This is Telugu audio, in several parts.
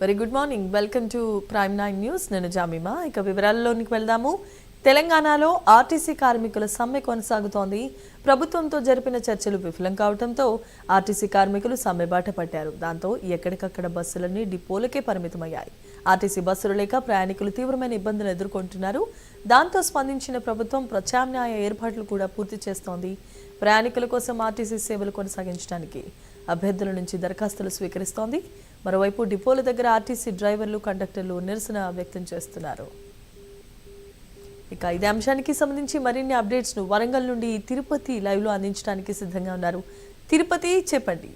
Very good morning. Welcome to prime 9 news. నేను జామీమా. ఇక వివరాల్లోనికి వెళ్దాము. తెలంగాణలో ఆర్టీసీ కార్మికుల సమ్మె కొనసాగుతోంది. ప్రభుత్వంతో జరిపిన చర్చలు విఫలం కావడంతో ఆర్టీసీ కార్మికులు సమ్మె బాట పట్టారు. దాంతో ఎక్కడికక్కడ బస్సులన్నీ డిపోలకే పరిమితమయ్యాయి. ఆర్టీసీ బస్సులు లేక ప్రయాణికులు తీవ్రమైన ఇబ్బందులు ఎదుర్కొంటున్నారు. దాంతో స్పందించిన ప్రభుత్వం ప్రత్యామ్నాయ ఏర్పాట్లు కూడా పూర్తి చేస్తోంది. ప్రయాణికుల కోసం ఆర్టీసీ సేవలు కొనసాగించడానికి అభ్యర్థుల నుంచి దరఖాస్తులు స్వీకరిస్తోంది. మరోవైపు డిపోల దగ్గర ఆర్టీసీ డ్రైవర్లు, కండక్టర్లు నిరసన వ్యక్తం చేస్తున్నారు. ఇక ఇదే అంశానికి సంబంధించి మరిన్ని అప్డేట్స్ ను వరంగల్ నుండి తిరుపతి లైవ్ లో అందించడానికి సిద్ధంగా ఉన్నారు. తిరుపతి, చెప్పండి.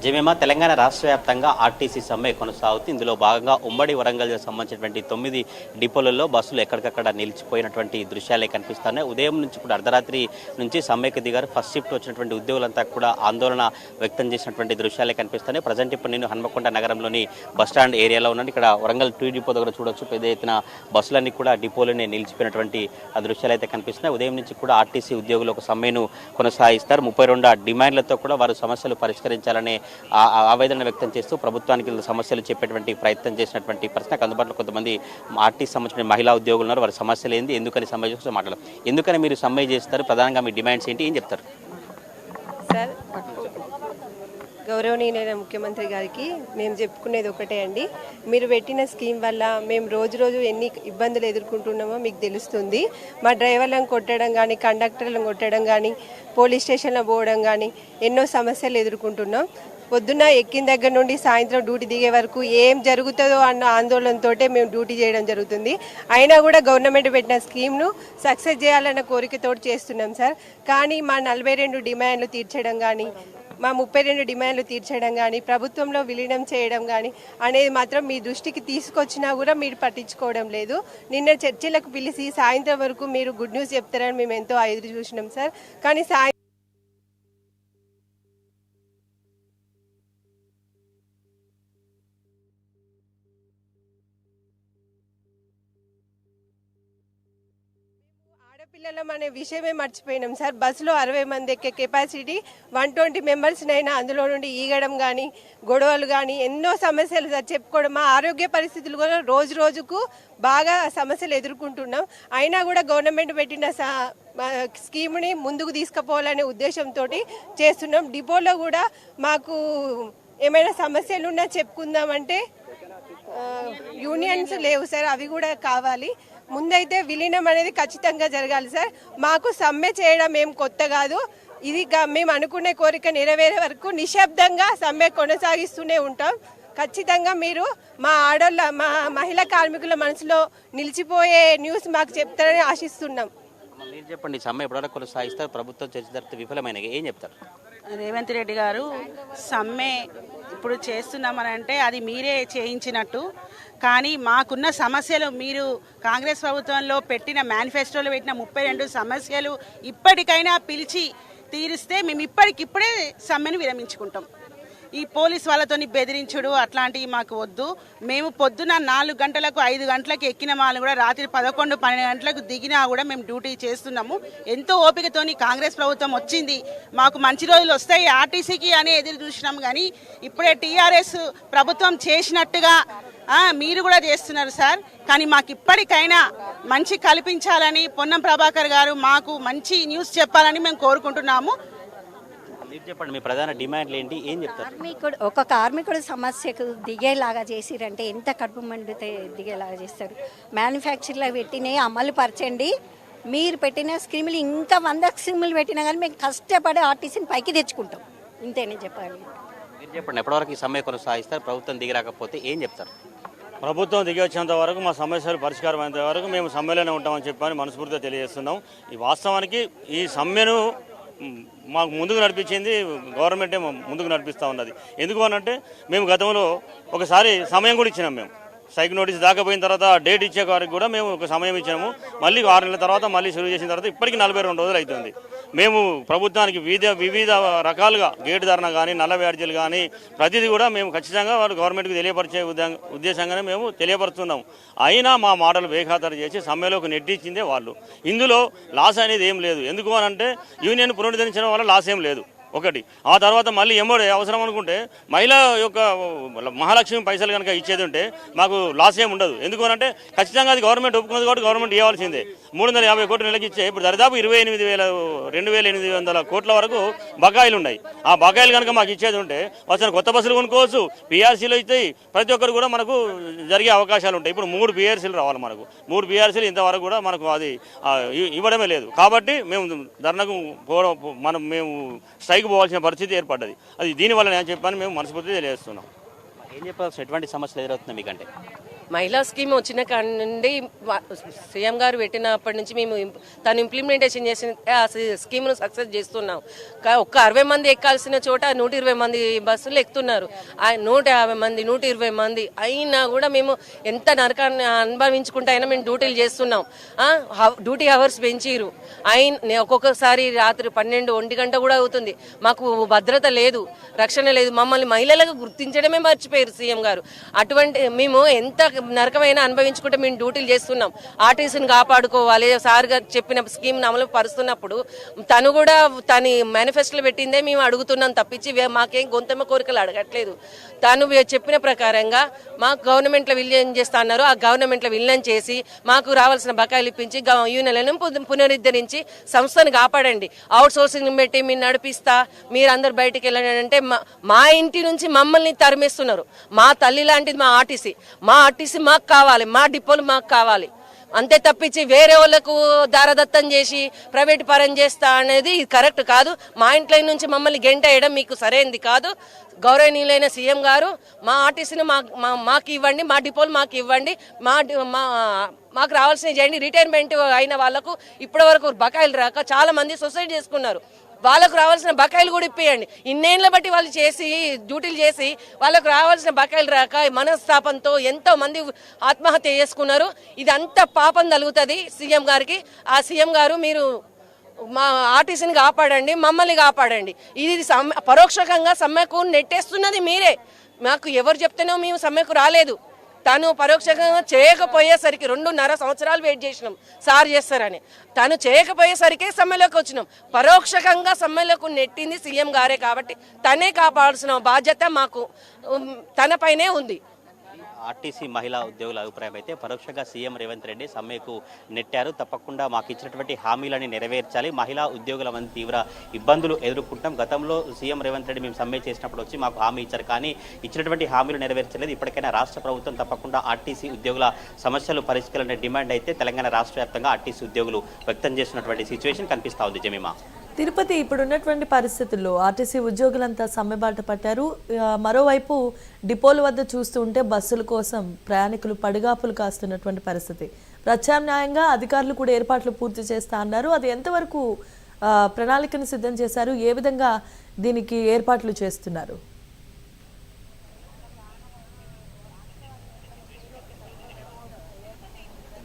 జమేమా, తెలంగాణ రాష్ట్ర వ్యాప్తంగా ఆర్టీసీ సమ్మె కొనసాగుతుంది. ఇందులో భాగంగా ఉమ్మడి వరంగల్ సంబంధించినటువంటి 9 డిపోలలో బస్సులు ఎక్కడికక్కడ నిలిచిపోయినటువంటి దృశ్యాలే కనిపిస్తున్నాయి. ఉదయం నుంచి కూడా అర్ధరాత్రి నుంచి సమ్మెకి దిగారు. ఫస్ట్ షిఫ్ట్ వచ్చినటువంటి ఉద్యోగులంతా కూడా ఆందోళన వ్యక్తం చేసినటువంటి దృశ్యాలే కనిపిస్తున్నాయి. ప్రజెంట్ ఇప్పుడు నేను హన్మకొండ నగరంలోని బస్టాండ్ ఏరియాలో ఉన్నాను. ఇక్కడ వరంగల్ 2 డిపో దగ్గర చూడొచ్చు, పెద్ద ఎత్తున బస్సులన్నీ కూడా డిపోలోనే నిలిచిపోయినటువంటి దృశ్యాలు అయితే కనిపిస్తున్నాయి. ఉదయం నుంచి కూడా ఆర్టీసీ ఉద్యోగులు ఒక సమ్మెను కొనసాగిస్తారు. 32 డిమాండ్లతో కూడా వారు సమస్యలు పరిష్కరించాలనే ఆవేదన వ్యక్తం చేస్తూ ప్రభుత్వానికి సమస్యలు చెప్పేటువంటి ప్రయత్నం చేసినటువంటి పరిస్థితి. అందుబాటులో కొంతమంది ఆర్టీసీ సంబంధించిన మహిళా ఉద్యోగులు ఉన్నారు. వారి సమస్యలు ఏంది, ఎందుకని సమ్మె చేస్తూ మాట్లాడారు, ఎందుకని మీరు సమ్మె చేస్తారు, ప్రధానంగా మీ డిమాండ్స్ ఏంటి, ఏం చెప్తారు? సార్, గౌరవనీయులైన ముఖ్యమంత్రి గారికి మేము చెప్పుకునేది ఒకటే అండి. మీరు పెట్టిన స్కీమ్ వల్ల మేము రోజు ఎన్ని ఇబ్బందులు ఎదుర్కొంటున్నామో మీకు తెలుస్తుంది. మా డ్రైవర్లను కొట్టడం కానీ, కండక్టర్లను కొట్టడం కానీ, పోలీస్ స్టేషన్లో పోవడం కానీ ఎన్నో సమస్యలు ఎదుర్కొంటున్నాం. పొద్దున్న ఎక్కిన దగ్గర నుండి సాయంత్రం డ్యూటీ దిగే వరకు ఏం జరుగుతుందో అన్న ఆందోళనతో మేము డ్యూటీ చేయడం జరుగుతుంది. అయినా కూడా గవర్నమెంట్ పెట్టిన స్కీమ్ను సక్సెస్ చేయాలన్న కోరికతో చేస్తున్నాం సార్. కానీ మా 42 డిమాండ్లు తీర్చడం కానీ, మా 32 డిమాండ్లు తీర్చడం కానీ, ప్రభుత్వంలో విలీనం చేయడం కానీ అనేది మాత్రం మీ దృష్టికి తీసుకొచ్చినా కూడా మీరు పట్టించుకోవడం లేదు. నిన్న చర్చలకు పిలిచి సాయంత్రం వరకు మీరు గుడ్ న్యూస్ చెప్తారని మేము ఎంతో ఎదురు చూసినాం సార్. కానీ ఆడపిల్లలం అనే విషయమే మర్చిపోయినాం సార్. బస్సులో 60 మంది ఎక్కే కెపాసిటీ 120 మెంబర్స్నైనా అందులో నుండి ఈగడం కానీ, గొడవలు కానీ ఎన్నో సమస్యలు చెప్పుకోవడం. మా ఆరోగ్య పరిస్థితులు కూడా రోజుకు బాగా సమస్యలు ఎదుర్కొంటున్నాం. అయినా కూడా గవర్నమెంట్ పెట్టిన స్కీమ్ని ముందుకు తీసుకుపోవాలనే ఉద్దేశంతో చేస్తున్నాం. డిపోలో కూడా మాకు ఏమైనా సమస్యలున్నా చెప్పుకుందామంటే యూనియన్స్ లేవు సార్, అవి కూడా కావాలి. ముందైతే విలీనం అనేది ఖచ్చితంగా జరగాలి సార్. మాకు సమ్మె చేయడం ఏం కొత్త కాదు. ఇది మేము అనుకునే కోరిక నెరవేరే వరకు నిశ్శబ్దంగా సమ్మె కొనసాగిస్తూనే ఉంటాం. ఖచ్చితంగా మీరు మా మహిళా కార్మికుల మనసులో నిలిచిపోయే న్యూస్ మాకు చెప్తారని ఆశిస్తున్నాం. మీరు చెప్పండి, సమ్మె ఎప్పుడైనా కొనసాగిస్తారు, ప్రభుత్వం చర్చ జరిగితే విఫలమైన ఏం చెప్తారు? రేవంత్ రెడ్డి గారు సమ్మె ఇప్పుడు చేస్తున్నామని అంటే అది మీరే చేయించినట్టు. కానీ మాకున్న సమస్యలు మీరు కాంగ్రెస్ ప్రభుత్వంలో పెట్టిన మేనిఫెస్టోలో పెట్టిన 32 సమస్యలు ఇప్పటికైనా పిలిచి తీరిస్తే మేము ఇప్పటికిప్పుడే సమ్మెను విరమించుకుంటాం. ఈ పోలీస్ వాళ్ళతోని బెదిరించుడు అట్లాంటివి మాకు వద్దు. మేము పొద్దున 4 గంటలకు 5 గంటలకు ఎక్కిన వాళ్ళు కూడా రాత్రి 11, 12 గంటలకు దిగినా కూడా మేము డ్యూటీ చేస్తున్నాము. ఎంతో ఓపికతోని కాంగ్రెస్ ప్రభుత్వం వచ్చింది, మాకు మంచి రోజులు వస్తాయి ఆర్టీసీకి అని ఎదురు చూసినాం. కానీ ఇప్పుడే టీఆర్ఎస్ ప్రభుత్వం చేసినట్టుగా మీరు కూడా చేస్తున్నారు సార్. కానీ మాకు ఇప్పటికైనా మంచి కల్పించాలని పొన్నం ప్రభాకర్ గారు మాకు మంచి న్యూస్ చెప్పాలని మేము కోరుకుంటున్నాము. చెప్పండి, మీ ప్రధాన డిమాండ్లు ఏంటి, ఏం చెప్తారు? ఒక కార్మికుడు సమస్యకు దిగేలాగా చేసిరంటే ఎంత కడుపు మండితే దిగేలాగా చేస్తారు. మ్యానుఫ్యాక్చర్లో పెట్టినవి అమలు పరచండి. మీరు పెట్టిన స్కీములు ఇంకా 100 స్కీములు పెట్టినా కానీ మేము కష్టపడి ఆర్టీసీని పైకి తెచ్చుకుంటాం. ఇంతేనే చెప్పాలి. మీరు చెప్పండి, ఎప్పటివరకు ఈ సమ్మె కొనసాగిస్తారు, ప్రభుత్వం దిగిరాకపోతే ఏం చెప్తారు? ప్రభుత్వం దిగి వచ్చేంత వరకు మా సమస్యలు పరిష్కారం అయ్యేంత వరకు మేము సమ్మెలోనే ఉంటామని చెప్పని మనస్ఫూర్తిగా తెలియజేస్తున్నాం. ఈ వాస్తవానికి ఈ సమ్మెను మాకు ముందుకు నడిపించింది గవర్నమెంటే ముందుకు నడిపిస్తూ ఉన్నది. ఎందుకు అనంటే మేము గతంలో ఒకసారి సమయం కూడా ఇచ్చినాం. మేము సైక్ నోటీస్ దాకపోయిన తర్వాత డేట్ ఇచ్చే వారికి కూడా మేము ఒక సమయం ఇచ్చాము. మళ్ళీ 6 నెలల తర్వాత మళ్ళీ షురూ చేసిన తర్వాత ఇప్పటికీ 42 రోజులు అవుతుంది. మేము ప్రభుత్వానికి వివిధ రకాలుగా గేటు ధరణ కానీ, నల్ల బ్యాడ్జీలు కానీ ప్రతిదీ కూడా మేము ఖచ్చితంగా వాళ్ళు గవర్నమెంట్కి తెలియపరిచే ఉద్దేశంగానే మేము తెలియపరుస్తున్నాం. అయినా మా మాటలు బేఖాతరు చేసి సమ్మెలోకి నెట్టించిందే వాళ్ళు. ఇందులో లాస్ అనేది ఏం లేదు. ఎందుకు అనంటే యూనియన్ పునరుద్ధరించడం వల్ల లాస్ ఏం లేదు. ఒకటి. ఆ తర్వాత మళ్ళీ అవసరం అనుకుంటే మహిళ యొక్క మహాలక్ష్మి పైసలు కనుక ఇచ్చేది ఉంటే మాకు లాస్ ఏమి ఉండదు. ఎందుకు అంటే ఖచ్చితంగా అది గవర్నమెంట్ ఒప్పుకున్నది కాబట్టి గవర్నమెంట్ ఇవ్వాల్సిందే. 350 కోట్లు నెలకి ఇచ్చే ఇప్పుడు దరిదాపు 28,2,800 కోట్ల వరకు బకాయిలు ఉన్నాయి. ఆ బకాయిలు కనుక మాకు ఇచ్చేది ఉంటే వచ్చిన కొత్త బస్సులు కొనుక్కోవచ్చు, పీఆర్సీలు అవుతాయి, ప్రతి ఒక్కరు కూడా మనకు జరిగే అవకాశాలు ఉంటాయి. ఇప్పుడు 3 పీఆర్సీలు రావాలి మనకు. 3 పీఆర్సీలు ఇంతవరకు కూడా మనకు అది ఇవ్వడమే లేదు. కాబట్టి మేము ధర్నాకు మేము స్ట్రైక్ పోవాల్సిన పరిస్థితి ఏర్పడ్డది. అది దీనివల్ల నేను చెప్పాను, మేము మనస్ఫూర్తిగా తెలియజేస్తున్నాం. ఏం చెప్పాల్సిన ఎటువంటి సమస్యలు ఎదురవుతున్నాయి మీకంటే? మహిళా స్కీమ్ వచ్చిన కాడి నుండి సీఎం గారు పెట్టినప్పటి నుంచి మేము తను ఇంప్లిమెంటేషన్ చేసిన ఆ స్కీమ్ను సక్సెస్ చేస్తున్నాం. ఒక్క 60 మంది ఎక్కాల్సిన చోట 120 మంది బస్సులు ఎక్కుతున్నారు. 150 మంది 120 మంది అయినా కూడా మేము ఎంత నరకాన్ని అనుభవించుకుంటే అయినా మేము డ్యూటీలు చేస్తున్నాం. డ్యూటీ అవర్స్ పెంచిరు. ఒక్కొక్కసారి రాత్రి 12-1 గంట కూడా అవుతుంది. మాకు భద్రత లేదు, రక్షణ లేదు. మమ్మల్ని మహిళలకు గుర్తించడమే మర్చిపోయారు సీఎం గారు. అటువంటి మేము ఎంత నరకమైనా అనుభవించుకుంటే మేము డ్యూటీలు చేస్తున్నాం. ఆర్టీసీని కాపాడుకోవాలి. సార్ గారు చెప్పిన స్కీమ్ అమలు పరుస్తున్నప్పుడు తను కూడా తన మేనిఫెస్టోలో పెట్టిందే మేము అడుగుతున్నాం తప్పించి మాకేం గొంతమ్మ కోరికలు అడగట్లేదు. తను చెప్పిన ప్రకారంగా మాకు గవర్నమెంట్లో విలీనం చేస్తా అన్నారు. ఆ గవర్నమెంట్లో విలీనం చేసి మాకు రావాల్సిన బకాయిలు ఇప్పించి యూనియన్లను పునరుద్ధరించి సంస్థను కాపాడండి. అవుట్ సోర్సింగ్ పెట్టి మీరు నడిపిస్తా, మీరు అందరు బయటికి వెళ్ళండి అంటే మా ఇంటి నుంచి మమ్మల్ని తరిమేస్తున్నారు. మా తల్లి లాంటిది మా ఆర్టీసీ మాకు కావాలి, మా డిపోలు మాకు కావాలి. అంతే తప్పించి వేరే వాళ్ళకు దారదత్తం చేసి ప్రైవేట్ పరం చేస్తా అనేది కరెక్ట్ కాదు. మా ఇంట్లో నుంచి మమ్మల్ని గెంటేయడం మీకు సరైనది కాదు. గౌరవనీయులైన సీఎం గారు మా ఆర్టీసీని మాకు ఇవ్వండి, మా డిపోలు మాకు ఇవ్వండి, మాకు రావాల్సిన చేయండి. రిటైర్మెంట్ అయిన వాళ్ళకు ఇప్పటి వరకు బకాయిలు రాక చాలా మంది సూసైడ్ చేసుకున్నారు. వాళ్ళకు రావాల్సిన బకాయిలు కూడా ఇప్పియండి. ఇన్నేళ్ళ బట్టి వాళ్ళు డ్యూటీలు చేసి వాళ్ళకు రావాల్సిన బకాయిలు రాక మనస్తాపంతో ఎంతో మంది ఆత్మహత్య చేసుకున్నారు. ఇదంతా పాపం తగులుతుంది సీఎం గారికి. ఆ సీఎం గారు మీరు మా ఆర్టీసీని కాపాడండి, మమ్మల్ని కాపాడండి. ఇది పరోక్షకంగా సమ్మెకు నెట్టేస్తున్నది మీరే. మాకు ఎవరు చెప్తేనో మేము సమ్మెకు రాలేదు. తను పరోక్షంగా చేయకపోయేసరికి 2.5 సంవత్సరాలు వెయిట్ చేసినాం సార్ చేస్తారని. తను చేయకపోయేసరికి సమ్మెలోకి వచ్చినాం. పరోక్షంగా సమ్మెలోకి నెట్టింది సీఎం గారే కాబట్టి తనే కాపాడాల్సిన బాధ్యత మాకు తనపైనే ఉంది. ఆర్టీసీ మహిళా ఉద్యోగుల అభిప్రాయం అయితే పరోక్షంగా సీఎం రేవంత్ రెడ్డి సమ్మెకు నెట్టారు. తప్పకుండా మాకు ఇచ్చినటువంటి హామీలని నెరవేర్చాలి. మహిళా ఉద్యోగుల మంది తీవ్ర ఇబ్బందులు ఎదుర్కొంటాం. గతంలో సీఎం రేవంత్ రెడ్డి మేము సమ్మె చేసినప్పుడు వచ్చి మాకు హామీ ఇచ్చారు, కానీ ఇచ్చినటువంటి హామీలు నెరవేర్చలేదు. ఇప్పటికైనా రాష్ట్ర ప్రభుత్వం తప్పకుండా ఆర్టీసీ ఉద్యోగుల సమస్యలు పరిష్కరించే డిమాండ్ అయితే తెలంగాణ రాష్ట్ర వ్యాప్తంగా ఆర్టీసీ ఉద్యోగులు వ్యక్తం చేసినటువంటి సిచ్యువేషన్ కనిపిస్తా ఉంది. జమీమా, తిరుపతి ఇప్పుడున్నటువంటి పరిస్థితుల్లో ఆర్టీసీ ఉద్యోగులంతా సమ్మెబాట పట్టారు. మరోవైపు డిపోల వద్ద చూస్తూ ఉంటే బస్సుల కోసం ప్రయాణికులు పడిగాపులు కాస్తున్నటువంటి పరిస్థితి. ప్రత్యామ్నాయంగా అధికారులు కూడా ఏర్పాట్లు పూర్తి చేస్తా అన్నారు. అది ఎంతవరకు ప్రణాళికను సిద్ధం చేశారు? ఏ విధంగా దీనికి ఏర్పాట్లు చేస్తున్నారు?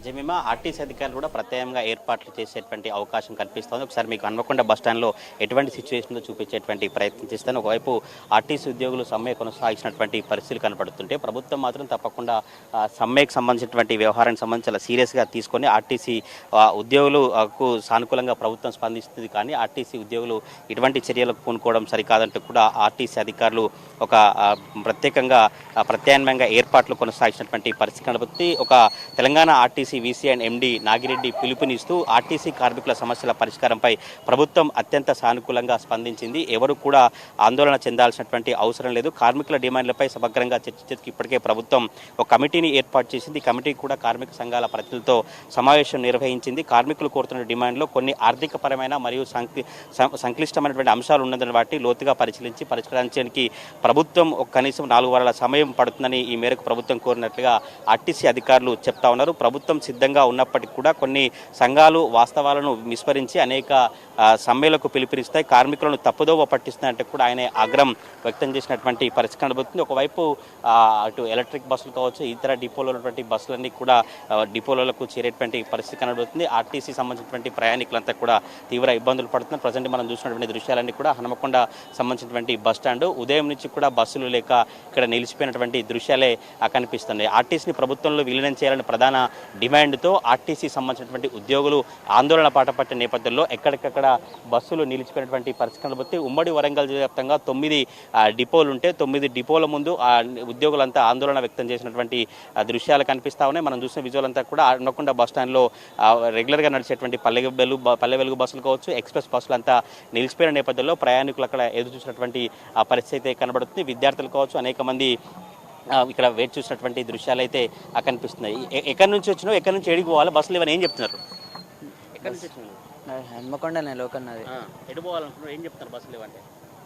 జమీమా, ఆర్టీసీ అధికారులు కూడా ప్రత్యేకంగా ఏర్పాట్లు చేసేటువంటి అవకాశం కనిపిస్తుంది. ఒకసారి మీకు హన్మకొండ బస్టాండ్లో ఎటువంటి సిచ్యువేషన్లో చూపించేటువంటి ప్రయత్నం చేస్తాను. ఒకవైపు ఆర్టీసీ ఉద్యోగులు సమ్మె కొనసాగించినటువంటి పరిస్థితులు కనపడుతుంటే ప్రభుత్వం మాత్రం తప్పకుండా సమ్మెకు సంబంధించినటువంటి వ్యవహారానికి సంబంధించి సీరియస్గా తీసుకొని ఆర్టీసీ ఉద్యోగులకు సానుకూలంగా ప్రభుత్వం స్పందిస్తుంది. కానీ ఆర్టీసీ ఉద్యోగులు ఇటువంటి చర్యలకు పూనుకోవడం సరికాదంటూ కూడా ఆర్టీసీ అధికారులు ఒక ప్రత్యేకంగా ప్రత్యామ్నాయంగా ఏర్పాట్లు కొనసాగించినటువంటి పరిస్థితి కనబడుతుంది. ఒక Telangana RTC VC and MD Nagireddy పిలుపునిస్తూ ఆర్టీసీ కార్మికుల సమస్యల పరిష్కారంపై ప్రభుత్వం అత్యంత సానుకూలంగా స్పందించింది. ఎవరు కూడా ఆందోళన చెందాల్సినటువంటి అవసరం లేదు. కార్మికుల డిమాండ్లపై సమగ్రంగా చర్చించేందుకు ఇప్పటికే ప్రభుత్వం ఒక కమిటీని ఏర్పాటు చేసింది. ఈ కమిటీ కూడా కార్మిక సంఘాల ప్రతినిధులతో సమావేశం నిర్వహించింది. కార్మికులు కోరుతున్న డిమాండ్లో కొన్ని ఆర్థికపరమైన మరియు సంక్లిష్టమైనటువంటి అంశాలు ఉన్నదని వాటిని లోతుగా పరిష్కరించడానికి ప్రభుత్వం కనీసం 4 వారాల సమయం పడుతుందని ఈ మేరకు ప్రభుత్వం కోరినట్లుగా ఆర్టీసీ అధికారులు చెప్తా ఉన్నారు. ప్రభుత్వం సిద్ధంగా ఉన్నప్పటికీ కూడా కొన్ని సంఘాలు వాస్తవాలను విస్మరించి అనేక సమ్మెలకు పిలుపునిస్తాయి, కార్మికులను తప్పుదోవ పట్టిస్తున్నాయంటే కూడా ఆయన ఆగ్రహం వ్యక్తం చేసినటువంటి పరిస్థితి కనబడుతుంది. ఒకవైపు అటు ఎలక్ట్రిక్ బస్సులు కావచ్చు, ఇతర డిపోలో ఉన్నటువంటి బస్సులన్నీ కూడా డిపోలకు చేరేటువంటి పరిస్థితి కనబడుతుంది. ఆర్టీసీ సంబంధించినటువంటి ప్రయాణికులంతా కూడా తీవ్ర ఇబ్బందులు పడుతున్నారు. ప్రజెంట్ మనం చూసినటువంటి దృశ్యాలన్నీ కూడా హనుమకొండ సంబంధించినటువంటి బస్ స్టాండ్ ఉదయం నుంచి కూడా బస్సులు లేక ఇక్కడ నిలిచిపోయినటువంటి దృశ్యాలే కనిపిస్తున్నాయి. ఆర్టీసీని ప్రభుత్వంలో విలీనం చేయాలని ప్రధాన డిమాండ్ డిమాండ్తో ఆర్టీసీ సంబంధించినటువంటి ఉద్యోగులు ఆందోళన పాట పట్టిన నేపథ్యంలో ఎక్కడికక్కడ బస్సులు నిలిచిపోయినటువంటి పరిస్థితులను బట్టి ఉమ్మడి వరంగల్ జిల్లా వ్యాప్తంగా 9 డిపోలు ఉంటే 9 డిపోల ముందు ఉద్యోగులంతా ఆందోళన వ్యక్తం చేసినటువంటి దృశ్యాలు కనిపిస్తా ఉన్నాయి. మనం చూసిన విజువల్ అంతా కూడా హన్మకొండ బస్ స్టాండ్లో రెగ్యులర్గా నడిచేటువంటి పల్లె వెలుగు బస్సులు కావచ్చు, ఎక్స్ప్రెస్ బస్సులు అంతా నిలిచిపోయిన నేపథ్యంలో ప్రయాణికులు అక్కడ ఎదురు చూసినటువంటి పరిస్థితి అయితే కనబడుతుంది. విద్యార్థులు కావచ్చు, అనేక మంది ఇక్కడ వెయిట్ చూసినటువంటి దృశ్యాలు అయితే కనిపిస్తున్నాయి. ఎక్కడి నుంచి వచ్చినావు, ఎక్కడి నుంచి ఎడికి పోవాలి, బస్సులు ఇవన్నీ ఏం చెప్తున్నారు? ఎక్కడి నుంచి వచ్చినావు? హన్మకొండనే లోకన్నది. ఎటు పోవాలనుకున్నావు, ఏం చెప్తున్నారు బస్సులు ఇవ్వంటే?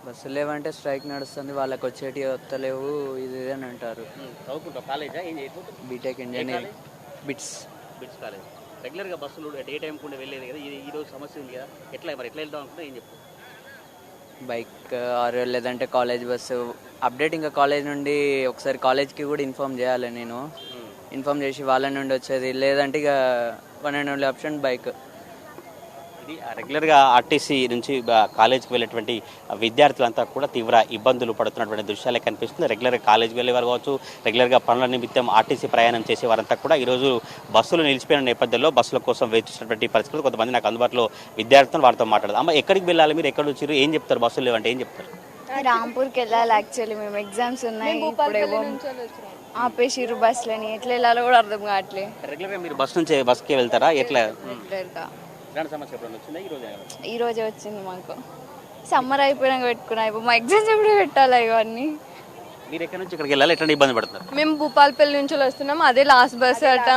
బస్సులు లేవంటే స్ట్రైక్ నడుస్తుంది, వాళ్ళకి వచ్చేటి వస్తలేవు ఇది అని అంటారు. చదువుకుంటావు? కాలేజా? ఏం బీటెక్ ఇంజనీరింగ్ బిట్స్ కాలేజ్. రెగ్యులర్గా బస్సులు ఏ టైం కూడా వెళ్ళేది కదా, ఈ రోజు సమస్య ఉంది కదా, ఎట్లా వెళ్దాం అనుకుంటున్నా, ఏం చెప్తావు? బైక్ ఆర్ లేదంటే కాలేజ్ బస్సు అప్డేట్. ఇంకా కాలేజ్ నుండి ఒకసారి కాలేజ్కి కూడా ఇన్ఫామ్ చేయాలి, నేను ఇన్ఫామ్ చేసి వాళ్ళ నుండి వచ్చేది, లేదంటే ఇక one and only option bike. ఇది రెగ్యులర్గా ఆర్టీసీ నుంచి కాలేజ్కి వెళ్ళేటువంటి విద్యార్థులంతా కూడా తీవ్ర ఇబ్బందులు పడుతున్నటువంటి దృశ్యాలే కనిపిస్తుంది. రెగ్యులర్గా కాలేజ్కి వెళ్ళేవారు కావచ్చు, రెగ్యులర్గా పనుల నిమిత్తం ఆర్టీసీ ప్రయాణం చేసేవారంతా కూడా ఈరోజు బస్సులు నిలిచిపోయిన నేపథ్యంలో బస్సుల కోసం వేచి చూసినటువంటి పరిస్థితులు. కొంతమంది నాకు అందుబాటులో విద్యార్థులు వారితో మాట్లాడదు. అమ్మ, ఎక్కడికి వెళ్ళాలి, మీరు ఎక్కడ వచ్చారు, ఏం చెప్తారు? బస్సులు లేవంటే ఏం చెప్తారు? రాంపూర్కి వెళ్ళాలి. యాక్చువల్లీ మేము ఎగ్జామ్స్ ఉన్నాయి, ఇప్పుడేమో ఆపేసిరు బస్సులని, ఎట్లా వెళ్ళాలో కూడా అర్థం కావట్లేదు. రెగ్యులర్గా మీరు బస్కే వెళ్తారా? ఎట్లా ఈ రోజే వచ్చింది మాకు. సమ్మర్ అయిపోయినాక పెట్టుకున్నా, మా ఎగ్జామ్స్ ఎప్పుడు పెట్టాలి ఇవన్నీ. మీరు ఎక్కడి నుంచి ఇక్కడికి వెళ్ళాలి, ఎట్లా ఇబ్బంది పడుతున్నారు? మేము భూపాలపల్లి నుంచి వస్తున్నాం, అదే లాస్ట్ బస్ అట.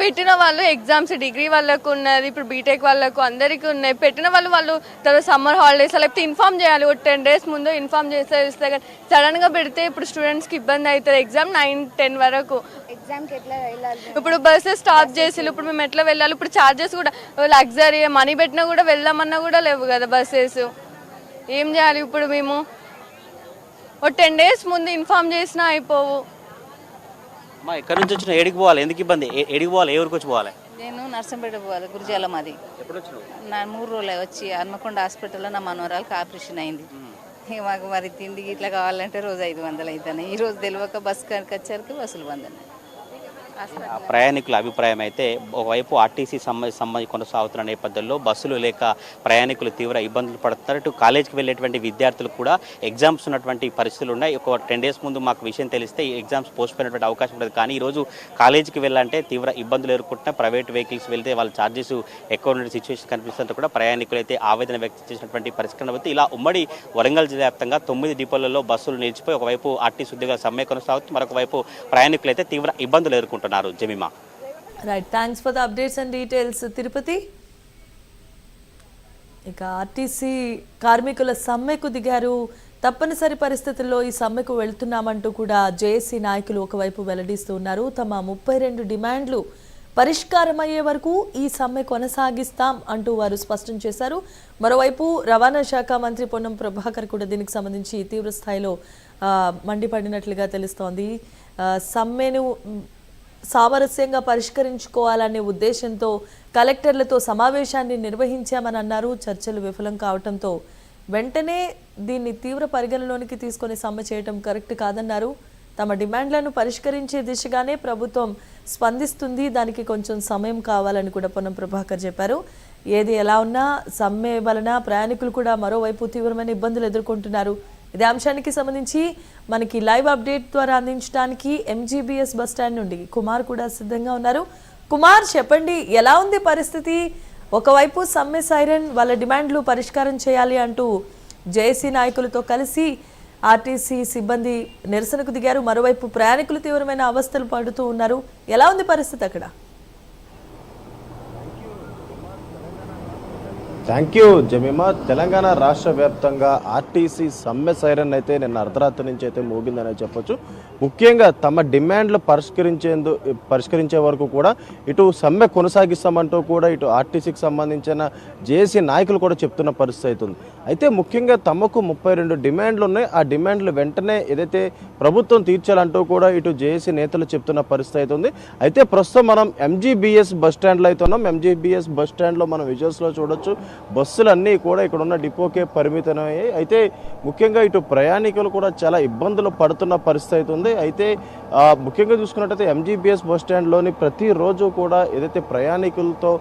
పెట్టిన వాళ్ళు ఎగ్జామ్స్ డిగ్రీ వాళ్ళకు ఉన్నది, ఇప్పుడు బీటెక్ వాళ్ళకు అందరికీ ఉన్నాయి. పెట్టిన వాళ్ళు తర్వాత సమ్మర్ హాలిడేస్ లేకపోతే ఇన్ఫామ్ చేయాలి, ఒక 10 days ముందు ఇన్ఫామ్ చేస్తే కానీ సడన్గా పెడితే ఇప్పుడు స్టూడెంట్స్కి ఇబ్బంది అవుతుంది. ఎగ్జామ్ 9-10 వరకు. ఎగ్జామ్కి ఎట్లా వెళ్ళాలి? ఇప్పుడు బస్సెస్ స్టాప్ చేసి ఇప్పుడు మేము ఎట్లా వెళ్ళాలి? ఇప్పుడు ఛార్జెస్ కూడా లగ్జరీ మనీ పెట్టినా కూడా వెళ్దామన్నా కూడా లేవు కదా బస్సెస్. ఏం చేయాలి ఇప్పుడు? మేము ఒక 10 days ముందు ఇన్ఫామ్ చేసినా అయిపోవు. అమ్మా, ఎక్కడి నుంచి వచ్చినా ఏడికి పోవాలి, ఎందుకు ఇబ్బంది? ఏడికి పోవాలి, ఏ ఊరికి వచ్చి పోవాలి? నేను నర్సంపేట పోవాలి, గురిజాల మాది. ఎప్పుడు వచ్చినావు? నా 3 రోజులు వచ్చి హన్మకొండ హాస్పిటల్లో నా మనవరాలకు ఆపరేషన్ అయింది. మాకు మరి తిండికి ఇట్లా కావాలంటే రోజు 500 అవుతున్నాయి. ఈ రోజు తెలియక బస్సు కాడికి వచ్చరికి బస్సులు బంద్ ఉన్నాయి. ప్రయాణికుల అభిప్రాయం అయితే ఒకవైపు ఆర్టీసీ సంబంధించి కొనసాగుతున్న నేపథ్యంలో బస్సులు లేక ప్రయాణికులు తీవ్ర ఇబ్బందులు పడుతున్నారు. ఇటు కాలేజీకి వెళ్ళేటువంటి విద్యార్థులు కూడా ఎగ్జామ్స్ ఉన్నటువంటి పరిస్థితులు ఉన్నాయి. ఒక 10 days ముందు మాకు విషయం తెలిస్తే ఈ ఎగ్జామ్స్ పోస్ట్ పోయినటువంటి అవకాశం ఉంటుంది. కానీ ఈరోజు కాలేజీకి వెళ్ళాలంటే తీవ్ర ఇబ్బందులు ఎదుర్కొంటున్న ప్రైవేట్ వెహికల్స్ వెళ్తే వాళ్ళ ఛార్జెస్ ఎక్కువ ఉన్న సిచ్యువేషన్ కనిపిస్తుంటే కూడా ప్రయాణికులు అయితే ఆవేదన వ్యక్తం చేసినటువంటి పరిస్థితి కనబడుతుంది. ఇలా ఉమ్మడి వరంగల్ జిల్లా వ్యాప్తంగా 9 డిపోలలో బస్సులు నిలిచిపోయి ఒకవైపు ఆర్టీసీ ఉద్యోగాల సమ్మె కొనసాగుతుంది, మరొక వైపు ప్రయాణికులు అయితే తీవ్ర ఇబ్బందులు ఎదుర్కొంటున్నారు. Jemimah, right, thanks for the updates and details Tirupati. ఇక ఆర్టీసీ కార్మికుల సమ్మెకు దిగారు. తప్పనిసరి పరిస్థితుల్లో ఈ సమ్మెకు వెళ్తున్నామంటూ కూడా జేఏసీ నాయకులు ఒకవైపు వెల్లడిస్తూ ఉన్నారు. తమ 32 డిమాండ్లు పరిష్కారమయ్యే వరకు ఈ సమ్మె కొనసాగిస్తాం అంటూ వారు స్పష్టం చేశారు. మరోవైపు రవాణా శాఖ మంత్రి పొన్నం ప్రభాకర్ కూడా దీనికి సంబంధించి తీవ్ర స్థాయిలో మండిపడినట్లుగా తెలుస్తోంది. సమ్మెను సామరస్యంగా పరిష్కరించుకోవాలనే ఉద్దేశంతో కలెక్టర్లతో సమావేశాన్ని నిర్వహించామని అన్నారు. చర్చలు విఫలం కావడంతో వెంటనే దీన్ని తీవ్ర పరిగణలోనికి తీసుకొని సమ్మె చేయడం కరెక్ట్ కాదన్నారు. తమ డిమాండ్లను పరిష్కరించే దిశగానే ప్రభుత్వం స్పందిస్తుంది, దానికి కొంచెం సమయం కావాలని కూడా పొన్నం ప్రభాకర్ చెప్పారు. ఏది ఎలా ఉన్నా సమ్మె వలన ప్రయాణికులు కూడా మరోవైపు తీవ్రమైన ఇబ్బందులు ఎదుర్కొంటున్నారు. ఇదే అంశానికి సంబంధించి మనకి లైవ్ అప్డేట్ ద్వారా అందించడానికి ఎంజీబీఎస్ బస్ స్టాండ్ నుండి కుమార్ కూడా సిద్ధంగా ఉన్నారు. కుమార్, చెప్పండి, ఎలా ఉంది పరిస్థితి? ఒకవైపు సమ్మె సైరన్, వాళ్ళ డిమాండ్లు పరిష్కారం చేయాలి అంటూ జేఏసీ నాయకులతో కలిసి ఆర్టీసీ సిబ్బంది నిరసనకు దిగారు. మరోవైపు ప్రయాణికులు తీవ్రమైన అవస్థలు పడుతూ ఉన్నారు. ఎలా ఉంది పరిస్థితి అక్కడ? Thank you Jemimah. తెలంగాణ రాష్ట్ర వ్యాప్తంగా ఆర్టీసీ సమ్మె సైరన్ అయితే నిన్న అర్ధరాత్రి నుంచి అయితే మోగిందనే చెప్పొచ్చు. ముఖ్యంగా తమ డిమాండ్లు పరిష్కరించే వరకు కూడా ఇటు సమ్మె కొనసాగిస్తామంటూ కూడా ఇటు ఆర్టీసీకి సంబంధించిన జేఏసీ నాయకులు కూడా చెప్తున్న పరిస్థితి అవుతుంది. అయితే ముఖ్యంగా తమకు 32 డిమాండ్లు ఉన్నాయి. ఆ డిమాండ్లు వెంటనే ఏదైతే ప్రభుత్వం తీర్చాలంటూ కూడా ఇటు జేఏసీ నేతలు చెప్తున్న పరిస్థితి అవుతుంది. అయితే ప్రస్తుతం మనం ఎంజీబీఎస్ బస్ స్టాండ్లో అయితే ఉన్నాం. ఎంజీబీఎస్ బస్ స్టాండ్లో మనం విజువల్స్లో చూడొచ్చు. బస్సులన్నీ కూడా ఇక్కడ ఉన్న డిపోకే పరిమితమయ్యాయి. అయితే ముఖ్యంగా ఇటు ప్రయాణికులు కూడా చాలా ఇబ్బందులు పడుతున్న పరిస్థితి అవుతుంది. అయితే ముఖ్యంగా చూసుకున్నట్టయితే ఎంజీబీఎస్ బస్ స్టాండ్లోని ప్రతిరోజు కూడా ఏదైతే ప్రయాణికులతో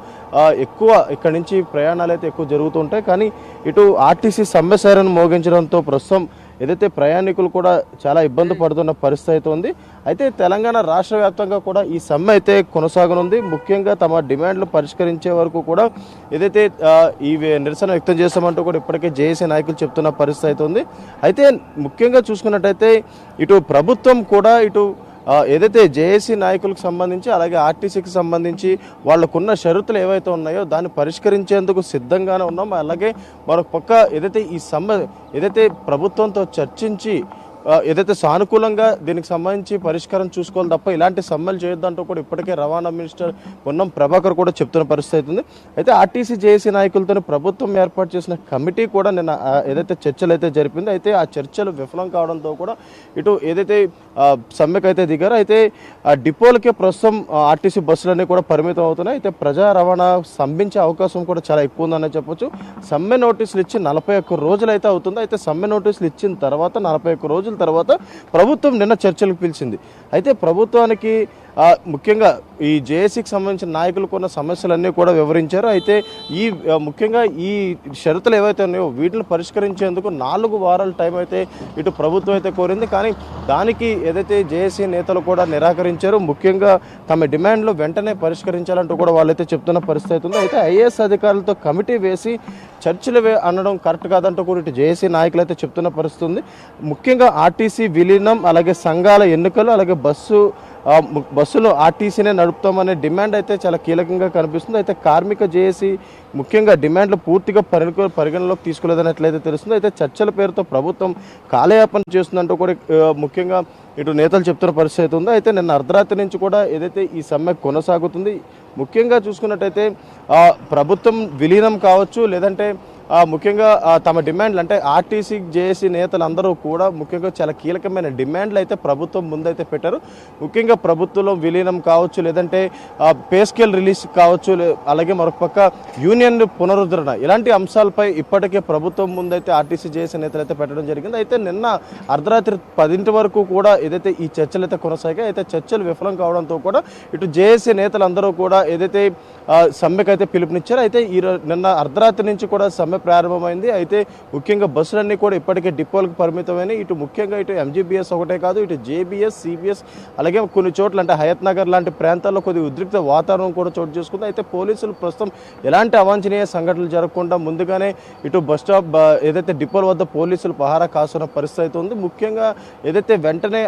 ఎక్కువ ఇక్కడి నుంచి ప్రయాణాలు అయితే ఎక్కువ జరుగుతుంటాయి. కానీ ఇటు ఆర్టీసీ సమ్మె సైరన్ మోగించడంతో ప్రస్తుతం ఏదైతే ప్రయాణికులు కూడా చాలా ఇబ్బంది పడుతున్న పరిస్థితి అయితే ఉంది. అయితే తెలంగాణ రాష్ట్ర వ్యాప్తంగా కూడా ఈ సమ్మె అయితే కొనసాగనుంది. ముఖ్యంగా తమ డిమాండ్లు పరిష్కరించే వరకు కూడా ఏదైతే ఈ నిరసన వ్యక్తం చేస్తామంటూ కూడా ఇప్పటికే జేఏసీ నాయకులు చెప్తున్న పరిస్థితి అయితే ఉంది. అయితే ముఖ్యంగా చూసుకున్నట్టయితే ఇటు ప్రభుత్వం కూడా ఇటు ఏదైతే జేఏసీ నాయకులకు సంబంధించి అలాగే ఆర్టీసీకి సంబంధించి వాళ్ళకున్న షరతులు ఏవైతే ఉన్నాయో దాన్ని పరిష్కరించేందుకు సిద్ధంగానే ఉన్నాం. అలాగే మరొక పక్క ఏదైతే ఈ సమ్మె ఏదైతే ప్రభుత్వంతో చర్చించి ఏదైతే సానుకూలంగా దీనికి సంబంధించి పరిష్కారం చూసుకోవాలి తప్ప ఇలాంటి సమ్మెలు చేయొద్దంటూ కూడా ఇప్పటికే రవాణా మినిస్టర్ పొన్నం ప్రభాకర్ కూడా చెప్తున్న పరిస్థితి అవుతుంది. అయితే ఆర్టీసీ జేఏసీ నాయకులతో ప్రభుత్వం ఏర్పాటు చేసిన కమిటీ కూడా నిన్న ఏదైతే చర్చలు అయితే జరిపిందో అయితే ఆ చర్చలు విఫలం కావడంతో కూడా ఇటు ఏదైతే సమ్మెకు అయితే దిగారో అయితే డిపోలకే ప్రస్తుతం ఆర్టీసీ బస్సులన్నీ కూడా పరిమితం అవుతున్నాయి. అయితే ప్రజా రవాణా స్తంభించే అవకాశం కూడా చాలా ఎక్కువ ఉందని చెప్పొచ్చు. సమ్మె నోటీసులు ఇచ్చి 41 రోజులు అయితే అవుతుంది. అయితే సమ్మె నోటీసులు ఇచ్చిన తర్వాత 41 రోజుల తర్వాత ప్రభుత్వం నిన్న చర్చలకు పిలిచింది. అయితే ప్రభుత్వానికి ముఖ్యంగా ఈ జేఏసీకి సంబంధించిన నాయకులకు ఉన్న సమస్యలన్నీ కూడా వివరించారు. అయితే ఈ ముఖ్యంగా ఈ షరతులు ఏవైతే ఉన్నాయో వీటిని పరిష్కరించేందుకు 4 వారాల టైం అయితే ఇటు ప్రభుత్వం అయితే కోరింది. కానీ దానికి ఏదైతే జేఏసీ నేతలు కూడా నిరాకరించారు. ముఖ్యంగా తమ డిమాండ్లు వెంటనే పరిష్కరించాలంటూ కూడా వాళ్ళైతే చెప్తున్న పరిస్థితి అవుతుంది. అయితే ఐఏఎస్ అధికారులతో కమిటీ వేసి చర్చలు అనడం కరెక్ట్ కాదంటూ కూడా ఇటు జేఏసీ నాయకులు అయితే చెప్తున్న పరిస్థితి ఉంది. ముఖ్యంగా ఆర్టీసీ విలీనం అలాగే సంఘాల ఎన్నికలు అలాగే బస్సులు ఆర్టీసీనే నడుపుతామనే డిమాండ్ అయితే చాలా కీలకంగా కనిపిస్తుంది. అయితే కార్మిక జేఏసీ ముఖ్యంగా డిమాండ్లు పూర్తిగా పరిగణలోకి తీసుకోలేదన్నట్లయితే తెలుస్తుంది. అయితే చర్చల పేరుతో ప్రభుత్వం కాలయాపన చేస్తుందంటూ కూడా ముఖ్యంగా ఇటు నేతలు చెప్తున్న పరిస్థితి ఉంది. అయితే నిన్న అర్ధరాత్రి నుంచి కూడా ఏదైతే ఈ సమ్మె కొనసాగుతుంది. ముఖ్యంగా చూసుకున్నట్టయితే ప్రభుత్వం విలీనం కావచ్చు లేదంటే ముఖ్యంగా తమ డిమాండ్లు అంటే ఆర్టీసీ జేఏసీ నేతలు అందరూ కూడా ముఖ్యంగా చాలా కీలకమైన డిమాండ్లు అయితే ప్రభుత్వం ముందైతే పెట్టారు. ముఖ్యంగా ప్రభుత్వంలో విలీనం కావచ్చు లేదంటే పే స్కేల్ రిలీజ్ కావచ్చు అలాగే మరొక పక్క యూనియన్ పునరుద్ధరణ ఇలాంటి అంశాలపై ఇప్పటికే ప్రభుత్వం ముందైతే ఆర్టీసీ జేఏసీ నేతలు అయితే పెట్టడం జరిగింది. అయితే నిన్న అర్ధరాత్రి 10 వరకు కూడా ఏదైతే ఈ చర్చలు అయితే కొనసాగాయి. అయితే చర్చలు విఫలం కావడంతో కూడా ఇటు జేఏసీ నేతలందరూ కూడా ఏదైతే సమ్మెకైతే పిలుపునిచ్చారు. అయితే నిన్న అర్ధరాత్రి నుంచి కూడా సమ్మె ప్రారంభమైంది. అయితే ముఖ్యంగా బస్సులన్నీ కూడా ఇప్పటికే డిపోలకు పరిమితమైనవి. ఇటు ముఖ్యంగా ఇటు ఎంజీబీఎస్ ఒకటే కాదు ఇటు జేబీఎస్ సిబిఎస్ అలాగే కొన్ని చోట్ల అంటే హయత్ నగర్ లాంటి ప్రాంతాల్లో కొద్దిగా ఉద్రిక్త వాతావరణం కూడా చోటు చేసుకుంది. అయితే పోలీసులు ప్రస్తుతం ఎలాంటి అవాంఛనీయ సంఘటనలు జరగకుండా ముందుగానే ఇటు బస్ స్టాప్ ఏదైతే డిపోల వద్ద పోలీసులు పహారా కాస్తున్న పరిస్థితి అయితే ఉంది. ముఖ్యంగా ఏదైతే వెంటనే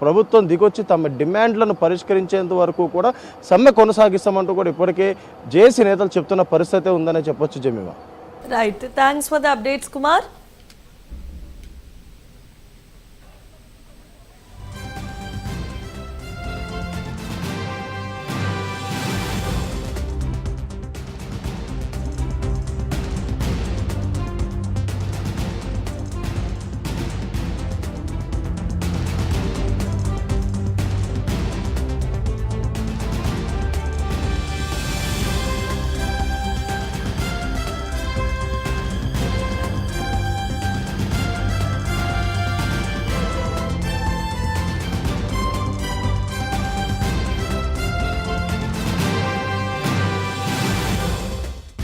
ప్రభుత్వం దిగొచ్చి తమ డిమాండ్లను పరిష్కరించేంత వరకు కూడా సమ్మె కొనసాగిస్తామంటూ కూడా ఇప్పటికే జేఏసీ నేతలు చెప్తున్న పరిస్థితి ఉందని చెప్పొచ్చు. Jemimah. Right, thanks for the updates Kumar.